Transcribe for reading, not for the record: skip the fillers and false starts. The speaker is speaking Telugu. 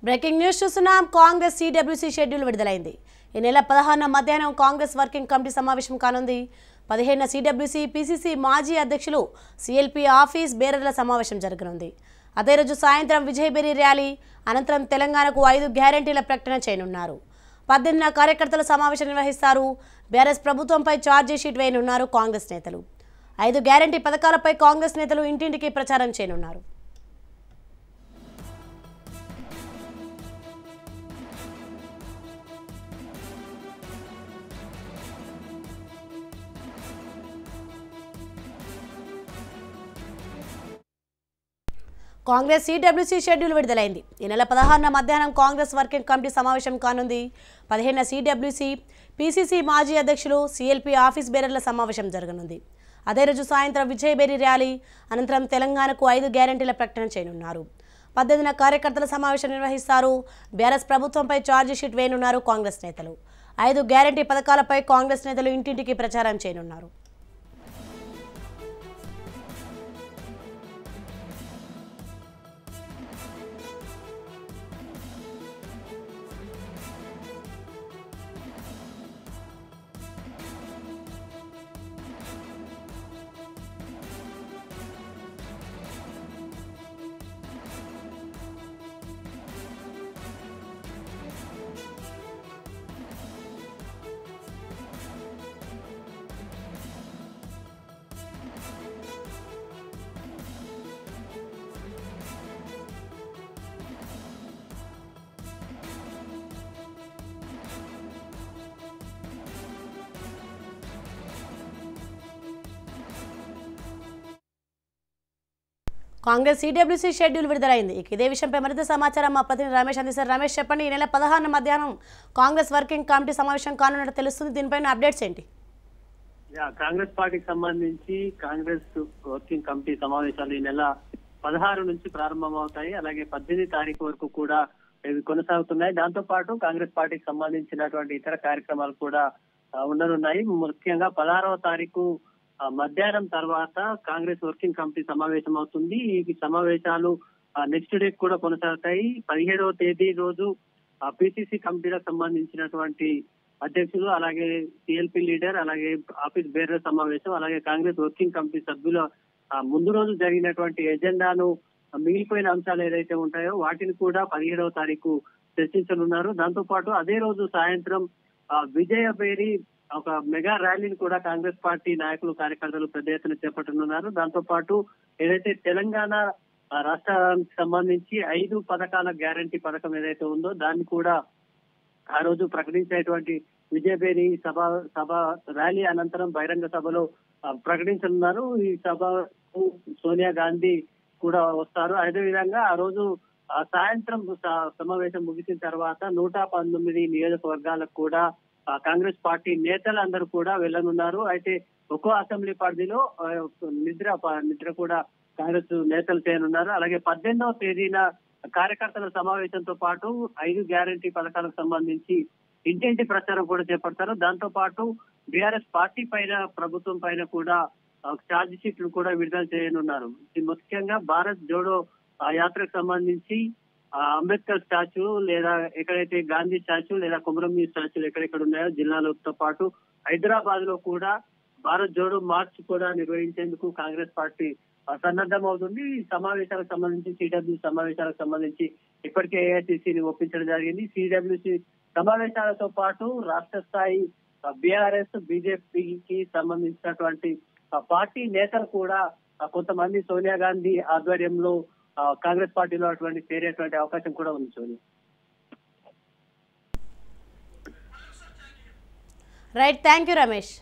బ్రేకింగ్ న్యూస్ చూస్తున్నాం. కాంగ్రెస్ సిడబ్ల్యూసీ షెడ్యూల్ విడుదలైంది. ఈ నెల 16న మధ్యాహ్నం కాంగ్రెస్ వర్కింగ్ కమిటీ సమావేశం కానుంది. 15న సిడబ్ల్యూసీ పిసిసి మాజీ అధ్యక్షులు సిఎల్పి ఆఫీస్ బేరర్ల సమావేశం జరగనుంది. అదే రోజు సాయంత్రం విజయబేరి ర్యాలీ అనంతరం తెలంగాణకు 5 గ్యారెంటీల ప్రకటన చేయనున్నారు. 18న కార్యకర్తల సమావేశం నిర్వహిస్తారు. బీఆర్ఎస్ ప్రభుత్వంపై ఛార్జీ షీట్ వేయనున్నారు కాంగ్రెస్ నేతలు. 5 గ్యారెంటీ పథకాలపై కాంగ్రెస్ నేతలు ఇంటింటికి ప్రచారం చేయనున్నారు. కాంగ్రెస్ సిడబ్ల్యూసీ షెడ్యూల్ విడుదలైంది. ఈ నెల 16న మధ్యాహ్నం కాంగ్రెస్ వర్కింగ్ కమిటీ సమావేశం కానుంది. 15న సిడబ్ల్యూసీ పిసిసి మాజీ అధ్యక్షులు సిఎల్పి ఆఫీస్ బేరర్ల సమావేశం జరగనుంది. అదే రోజు సాయంత్రం విజయబేరి ర్యాలీ అనంతరం తెలంగాణకు 5 గ్యారెంటీల ప్రకటన చేయనున్నారు. 18న కార్యకర్తల సమావేశం నిర్వహిస్తారు. బీఆర్ఎస్ ప్రభుత్వంపై ఛార్జీ షీట్ వేయనున్నారు కాంగ్రెస్ నేతలు. 5 గ్యారెంటీ పథకాలపై కాంగ్రెస్ నేతలు ఇంటింటికి ప్రచారం చేయనున్నారు. కాంగ్రెస్ సిడబ్ల్యూసీ షెడ్యూల్ విడుదలైంది. ఇదే విషయంపై మరింత సమాచారం మా ప్రతినిధి రమేష్ అందిస్తారు. రమేష్, చెప్పండి. ఈ నెల 16న మధ్యాహ్నం కాంగ్రెస్ వర్కింగ్ కమిటీ సమావేశం కానున్నట్టు తెలుస్తుంది. దీనిపైన అప్డేట్స్ ఏంటి? కాంగ్రెస్ పార్టీకి సంబంధించి కాంగ్రెస్ వర్కింగ్ కమిటీ సమావేశాలు ఈ నెల 16 నుంచి ప్రారంభమవుతాయి. అలాగే 18 తారీఖు వరకు కూడా ఇవి కొనసాగుతున్నాయి. దాంతో పాటు కాంగ్రెస్ పార్టీకి సంబంధించినటువంటి ఇతర కార్యక్రమాలు కూడా ఉండనున్నాయి. ముఖ్యంగా 16వ తారీఖు మధ్యాహ్నం తర్వాత కాంగ్రెస్ వర్కింగ్ కమిటీ సమావేశం అవుతుంది. ఈ సమావేశాలు నెక్స్ట్ డే కూడా కొనసాగుతాయి. 17వ తేదీ రోజు పిసిసి కమిటీలకు సంబంధించినటువంటి అధ్యక్షులు, అలాగే సిఎల్పి లీడర్, అలాగే ఆఫీస్ బేరర్ సమావేశం, అలాగే కాంగ్రెస్ వర్కింగ్ కమిటీ సభ్యుల ముందు రోజు జరిగినటువంటి ఎజెండాను మిగిలిపోయిన అంశాలు ఏదైతే ఉంటాయో వాటిని కూడా 17వ తారీఖు చర్చించనున్నారు. దాంతో పాటు అదే రోజు సాయంత్రం విజయబేరి ఒక మెగా ర్యాలీని కూడా కాంగ్రెస్ పార్టీ నాయకులు, కార్యకర్తలు పెద్ద ఎత్తున చేపట్టనున్నారు. దాంతో పాటు ఏదైతే తెలంగాణ రాష్ట్రానికి సంబంధించి 5 పథకాల గ్యారంటీ పథకం ఏదైతే ఉందో దాన్ని కూడా ఆ రోజు ప్రకటించేటువంటి విజయబేరి సభ ర్యాలీ అనంతరం బహిరంగ సభలో ప్రకటించనున్నారు. ఈ సభకు సోనియా గాంధీ కూడా వస్తారు. అదేవిధంగా ఆ రోజు సాయంత్రం సమావేశం ముగిసిన తర్వాత 119 నియోజకవర్గాలకు కూడా కాంగ్రెస్ పార్టీ నేతలందరూ కూడా వెళ్లనున్నారు. అయితే ఒక్కో అసెంబ్లీ పరిధిలో నిద్ర కూడా కాంగ్రెస్ నేతలు చేయనున్నారు. అలాగే 18వ తేదీన కార్యకర్తల సమావేశంతో పాటు 5 గ్యారంటీ పథకాలకు సంబంధించి ఇంటింటి ప్రచారం కూడా చేపడతారు. దాంతో పాటు బీఆర్ఎస్ పార్టీ పైన, ప్రభుత్వం పైన కూడా ఛార్జ్ షీట్లు కూడా విడుదల చేయనున్నారు. ముఖ్యంగా భారత్ జోడో యాత్రకు సంబంధించి అంబేద్కర్ స్టాచ్యూ, లేదా ఎక్కడైతే గాంధీ స్టాచ్యూ లేదా కుమరంభీం స్టాచ్యూలు ఎక్కడెక్కడ ఉన్నాయో జిల్లాలతో పాటు హైదరాబాద్ లో కూడా భారత్ జోడో మార్చ్ కూడా నిర్వహించేందుకు కాంగ్రెస్ పార్టీ సన్నద్ధం అవుతుంది. ఈ సమావేశాలకు సంబంధించి, సిడబ్ల్యూ సమావేశాలకు సంబంధించి ఇప్పటికే ఏఐసిసిని ఒప్పించడం జరిగింది. సిడబ్ల్యూసి సమావేశాలతో పాటు రాష్ట్ర స్థాయి బీఆర్ఎస్, బీజేపీకి సంబంధించినటువంటి పార్టీ నేతలు కూడా కొంతమంది సోనియా గాంధీ ఆధ్వర్యంలో కాంగ్రెస్ పార్టీలో చేరేటువంటి అవకాశం కూడా ఉంది. Sonia, right, thank you Ramesh.